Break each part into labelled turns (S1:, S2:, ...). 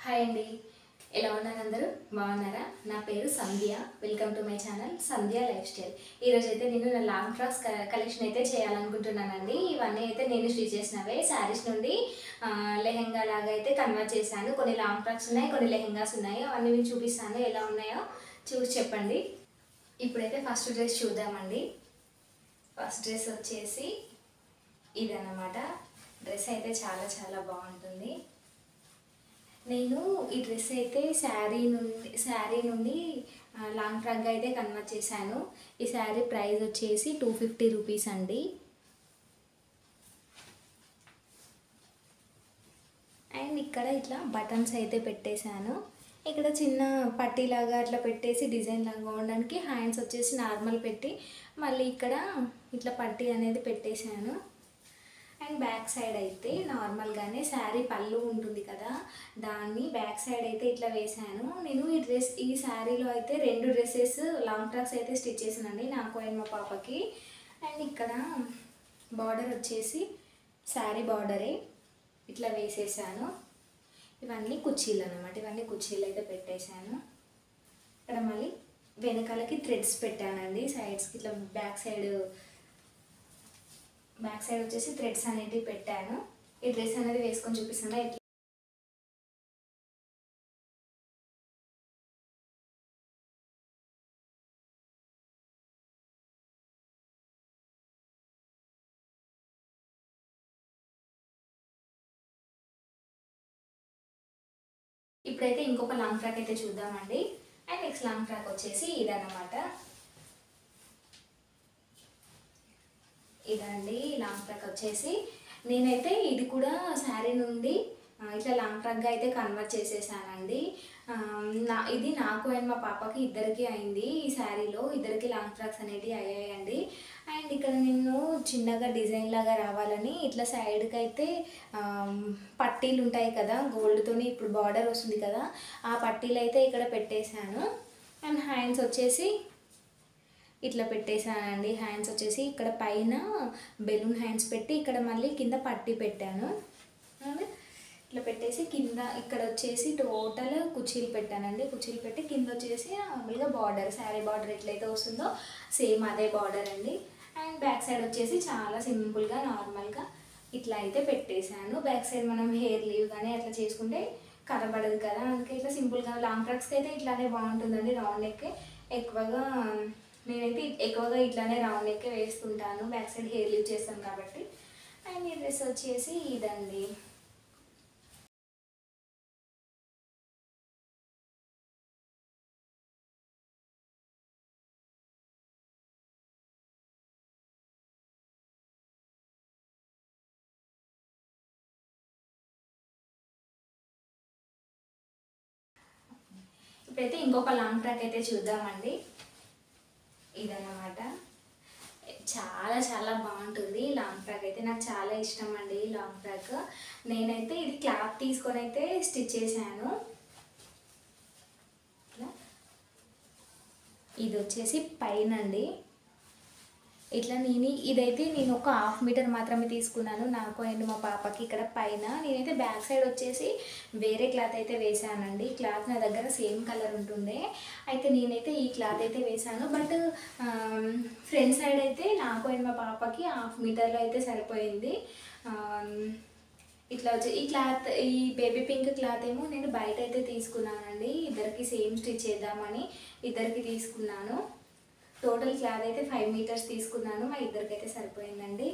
S1: Hi అండి, ఎలా ఉన్నారు అందరూ? బాగున్నారా? నా పేరు Sandhya. Welcome to my channel Sandhya lifestyle. ఈరోజు అయితే నేను నా లాంగ్ ఫ్రాక్స్ కలెక్షన్ అయితే చేయాలనుకుంటున్నానండి. ఇవన్నీ అయితే నేను స్టిచ్ చేసినవే శారీస్ నుండి లెహెంగా లాగా అయితే కన్వర్ట్ చేశాను. కొన్ని లాంగ్ ఫ్రాక్స్ ఉన్నాయి, కొన్ని లెహెంగాస్ ఉన్నాయి. అవన్నీ మీకు చూపిస్తాను, ఎలా ఉన్నాయో చూసి చెప్పండి. ఇప్పుడైతే ఫస్ట్ డ్రెస్ చూద్దామండి. ఫస్ట్ డ్రెస్ వచ్చేసి ఇదన్నమాట. డ్రెస్ అయితే చాలా చాలా బాగుంటుంది. నేను ఈ డ్రెస్ అయితే శారీ నుండి లాంగ్ ఫ్రాక్గా అయితే కన్వర్ట్ చేశాను. ఈ శారీ ప్రైస్ వచ్చేసి 250 రూపీస్ అండి. అండ్ ఇక్కడ ఇట్లా బటన్స్ అయితే పెట్టేశాను. ఇక్కడ చిన్న పట్టీలాగా అట్లా పెట్టేసి డిజైన్ లాగా ఉండడానికి హ్యాండ్స్ వచ్చేసి నార్మల్ పెట్టి మళ్ళీ ఇక్కడ ఇట్లా పట్టీ అనేది పెట్టేశాను. అండ్ బ్యాక్ సైడ్ అయితే నార్మల్గానే శారీ పళ్ళు ఉంటుంది కదా, దాన్ని బ్యాక్ సైడ్ అయితే ఇట్లా వేసాను. నేను ఈ శారీలో అయితే 2 డ్రెస్సెస్ లాంగ్ ఫ్రాక్స్ అయితే స్టిచ్ చేసానండి, నాకు అండ్ మా పాపకి. అండ్ ఇక్కడ బార్డర్ వచ్చేసి శారీ బార్డరే ఇట్లా వేసేసాను. ఇవన్నీ కుర్చీలు అనమాట, ఇవన్నీ కుర్చీలు అయితే పెట్టేశాను. ఇక్కడ మళ్ళీ వెనకాలకి థ్రెడ్స్ పెట్టానండి, సైడ్స్కి ఇట్లా బ్యాక్ సైడ్ వచ్చేసి థ్రెడ్స్ అనేటివి పెట్టాను. ఈ డ్రెస్ అనేది వేసుకొని చూపిస్తాను. ఇప్పుడైతే ఇంకొక లాంగ్ ఫ్రాక్ అయితే చూద్దామండి. అండ్ నెక్స్ట్ లాంగ్ ఫ్రాక్ వచ్చేసి ఇదన్నమాట. ఇదండి లాంగ్ ఫ్రాక్ వచ్చేసి. నేనైతే ఇది కూడా శారీ నుండి ఇట్లా లాంగ్ ఫ్రాక్గా అయితే కన్వర్ట్ చేసేసానండి. ఇది నాకు అండ్ మా పాపకి ఇద్దరికి అయింది. ఈ శారీలో ఇద్దరికి లాంగ్ ఫ్రాక్స్ అనేటివి అయ్యాయండి. అండ్ ఇక్కడ నేను చిన్నగా డిజైన్ లాగా రావాలని ఇట్లా సైడ్కి అయితే పట్టీలు ఉంటాయి కదా గోల్డ్తోని, ఇప్పుడు బార్డర్ వస్తుంది కదా, ఆ పట్టీలు అయితే ఇక్కడ పెట్టేశాను. అండ్ హ్యాండ్స్ వచ్చేసి ఇట్లా పెట్టేశానండి. హ్యాండ్స్ వచ్చేసి ఇక్కడ పైన బెలూన్ హ్యాండ్స్ పెట్టి ఇక్కడ మళ్ళీ కింద పట్టీ పెట్టాను. ఇట్లా పెట్టేసి కింద ఇక్కడ వచ్చేసి టోటల్ కుర్చీలు పెట్టానండి. కుర్చీలు పెట్టి కింద వచ్చేసి మామూలుగా బార్డర్, శారీ బార్డర్ ఎట్లయితే వస్తుందో సేమ్ అదే బార్డర్ అండి. అండ్ బ్యాక్ సైడ్ వచ్చేసి చాలా సింపుల్గా నార్మల్గా ఇట్లా అయితే పెట్టేశాను. బ్యాక్ సైడ్ మనం హెయిర్ లీవ్ కానీ అట్లా చేసుకుంటే కనబడదు కదా, అందుకే ఇట్లా సింపుల్గా లాంగ్ ఫ్రాక్స్కి అయితే ఇట్లానే బాగుంటుందండి. రౌండ్ నెక్ నేనైతే ఎక్కువగా ఇట్లానే రౌండ్ నెక్ వేస్తుంటాను, బ్యాక్ సైడ్ హెయిర్ లీవ్ చేస్తాను కాబట్టి. అండ్ ఈ డ్రెస్ వచ్చేసి ఇదండి. ఇప్పుడైతే ఇంకొక లాంగ్ ఫ్రాక్ అయితే చూద్దామండి. ఇదన్నమాట. చాలా చాలా బాగుంటుంది లాంగ్ ఫ్రాక్ అయితే, నాకు చాలా ఇష్టం అండి ఈ లాంగ్ ఫ్రాక్. నేనైతే ఇది క్లాత్ తీసుకొని అయితే స్టిచ్ చేశాను. ఇది వచ్చేసి పైన అండి. ఇట్లా ఇదైతే నేను ఒక 1/2 మీటర్ మాత్రమే తీసుకున్నాను, నాకు అండ్ మా పాపకి. ఇక్కడ పైన నేనైతే బ్యాక్ సైడ్ వచ్చేసి వేరే క్లాత్ అయితే వేసానండి. క్లాత్ నా దగ్గర సేమ్ కలర్ ఉంటుండే, అయితే నేనైతే ఈ క్లాత్ అయితే వేసాను. బట్ ఫ్రంట్ సైడ్ అయితే నాకు అండ్ మా పాపకి 1/2 మీటర్లో అయితే సరిపోయింది. ఇట్లా వచ్చి ఈ బేబీ పింక్ క్లాత్ ఏమో నేను బయట అయితే తీసుకున్నానండి, ఇద్దరికి సేమ్ స్టిచ్ చేద్దామని ఇద్దరికి తీసుకున్నాను. టోటల్ క్లాత్ అయితే 5 మీటర్స్ తీసుకున్నాను, మా ఇద్దరికైతే సరిపోయిందండి.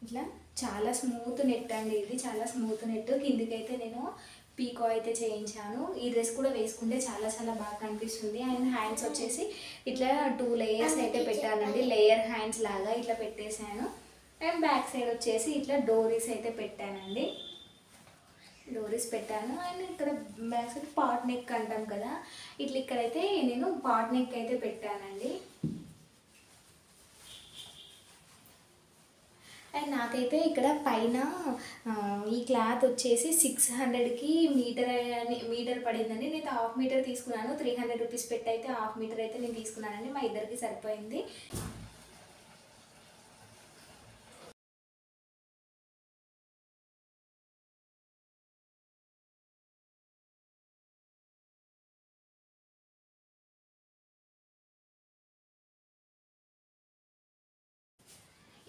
S1: ఇట్లా చాలా స్మూత్ నెట్ అండి, ఇది చాలా స్మూత్ నెట్. కిందికైతే నేను పీకో అయితే చేయించాను. ఈ డ్రెస్ కూడా వేసుకుంటే చాలా చాలా బాగా కనిపిస్తుంది. అండ్ హ్యాండ్స్ వచ్చేసి ఇట్లా 2 లేయర్స్ అయితే పెట్టానండి, లేయర్ హ్యాండ్స్ లాగా ఇట్లా పెట్టేశాను. అండ్ బ్యాక్ సైడ్ వచ్చేసి ఇట్లా డోరీస్ అయితే పెట్టానండి, డోరీస్ పెట్టాను. అండ్ ఇక్కడ బ్యాక్ సైడ్ పాట్ నెక్ అంటాం కదా, ఇట్లా ఇక్కడైతే నేను పాట్ నెక్ అయితే పెట్టానండి. అండ్ నాకైతే ఇక్కడ పైన ఈ క్లాత్ వచ్చేసి 600కి మీటర్ పడిందండి. నేను 1/2 మీటర్ తీసుకున్నాను, 300 రూపీస్ పెట్టి అయితే 1/2 మీటర్ అయితే నేను తీసుకున్నానండి, మా ఇద్దరికి సరిపోయింది.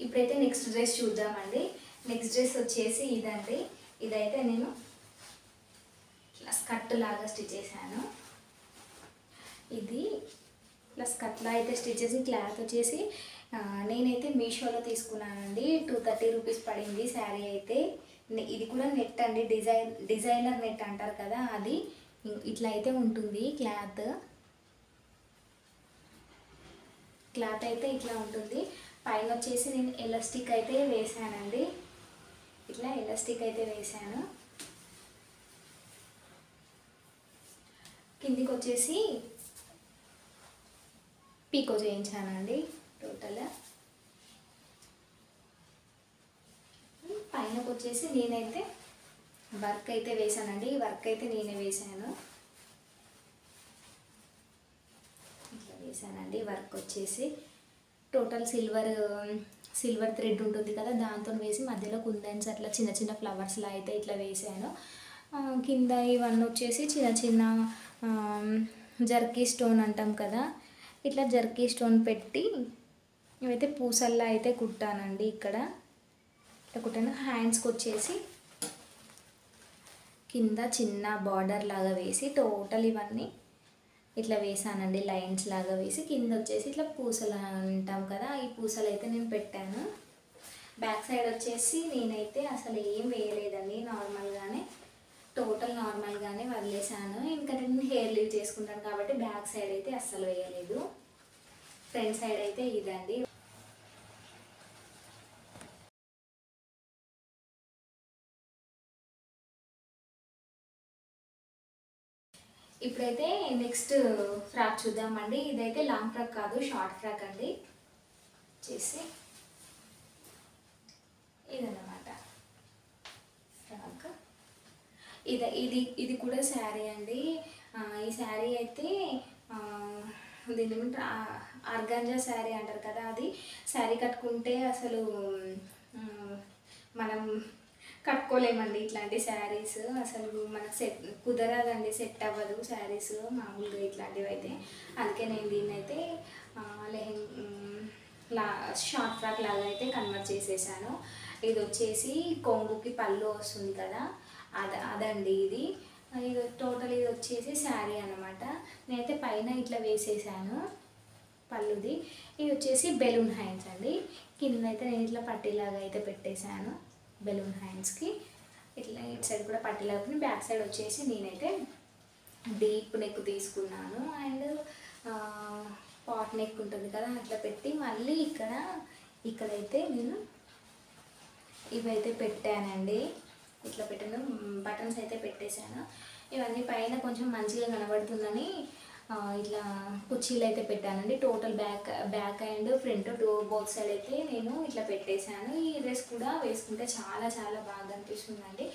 S1: ఇప్పుడైతే నెక్స్ట్ డ్రెస్ చూద్దామండి. నెక్స్ట్ డ్రెస్ వచ్చేసి ఇదండి. ఇదైతే నేను ఇట్లా స్కర్ట్ లాగా స్టిచ్ చేశాను. ఇది ఇట్లా స్కర్ట్లా అయితే స్టిచ్ చేసి క్లాత్ వచ్చేసి నేనైతే మీషోలో తీసుకున్నానండి. 230 రూపీస్ పడింది శారీ అయితే. ఇది కూడా నెట్ అండి, డిజైనర్ నెట్ అంటారు కదా, అది ఇట్లా అయితే ఉంటుంది. క్లాత్ అయితే ఇట్లా ఉంటుంది. పైన వచ్చేసి నేను ఎలాస్టిక్ అయితే వేసానండి. ఇట్లా ఎలాస్టిక్ అయితే వేసాను. కిందికి వచ్చేసి పీకో చేయించానండి టోటల్. పైనకు వచ్చేసి నేనైతే వర్క్ అయితే వేసానండి. వర్క్ అయితే నేనే వేసాను. ఇట్లా వేసానండి. వర్క్ వచ్చేసి టోటల్ సిల్వర్ థ్రెడ్ ఉంటుంది కదా, దాంతో వేసి మధ్యలో కుందన్స్ అట్లా చిన్న చిన్న ఫ్లవర్స్లా అయితే ఇట్లా వేసాను. కింద ఇవన్నీ వచ్చేసి చిన్న చిన్న జర్కీ స్టోన్ అంటాం కదా, ఇట్లా జర్కీ స్టోన్ పెట్టి ఇవైతే పూసల్లా అయితే కుట్టానండి. ఇక్కడ ఇట్లా కుట్టాను. హ్యాండ్స్కి వచ్చేసి కింద చిన్న బార్డర్ లాగా వేసి టోటల్ ఇవన్నీ ఇట్లా వేసానండి. లైన్స్ లాగా వేసి కింద వచ్చేసి ఇట్లా పూసలు అంటాం కదా, ఈ పూసలు అయితే నేను పెట్టాను. బ్యాక్ సైడ్ వచ్చేసి నేనైతే అసలు ఏం వేయలేదండి, నార్మల్గానే వదిలేసాను. ఇంకా నేను హెయిర్ లీవ్ చేసుకుంటాను కాబట్టి బ్యాక్ సైడ్ అయితే అస్సలు వేయలేదు. ఫ్రంట్ సైడ్ అయితే ఇదండి. ఇప్పుడైతే నెక్స్ట్ ఫ్రాక్ చూద్దామండి. ఇదైతే లాంగ్ ఫ్రాక్ కాదు, షార్ట్ ఫ్రాక్ అండి. చేసి ఇదన్నమాట ఫ్రాక్. ఇది కూడా శారీ అండి. ఈ శారీ అయితే దీని ఆర్గాంజా శారీ అంటారు కదా, అది శారీ కట్టుకుంటే అసలు మనం కట్టుకోలేమండి. ఇట్లాంటి శారీస్ అసలు మనకు కుదరదండి, సెట్ అవ్వదు శారీస్ మామూలుగా ఇట్లాంటివి అయితే. అందుకే నేను దీన్ని అయితే షార్ట్ ఫ్రాక్ లాగా అయితే కన్వర్ట్ చేసేసాను. ఇది వచ్చేసి కొంగుకి పళ్ళు వస్తుంది కదా, అదండి ఇది. టోటల్ ఇది వచ్చేసి శారీ అనమాట. నేనైతే పైన ఇట్లా వేసేసాను పళ్ళుది. ఇది వచ్చేసి బెలూన్ హ్యాండ్స్ అండి. కింద అయితే నేను ఇట్లా పట్టీలాగా అయితే పెట్టేశాను బెలూన్ హ్యాండ్స్కి. ఇట్లా ఇటు సైడ్ కూడా పట్టీలాగా, బ్యాక్ సైడ్ వచ్చేసి నేనైతే డీప్ నెక్ తీసుకున్నాను. అండ్ పాట్ నెక్ ఉంటుంది కదా, అట్లా పెట్టి మళ్ళీ ఇక్కడైతే నేను ఇవైతే పెట్టానండి. ఇట్లా పెట్టాను, బటన్స్ అయితే పెట్టేశాను. ఇవన్నీ పైన కొంచెం మంచిగా కనబడుతుందని ఇట్లా కుర్చీలు అయితే పెట్టానండి. Total back and front both side అయితే నేను ఇట్లా పెట్టేశాను. ఈ డ్రెస్ కూడా వేసుకుంటే చాలా చాలా బాగా అనిపిస్తుందండి.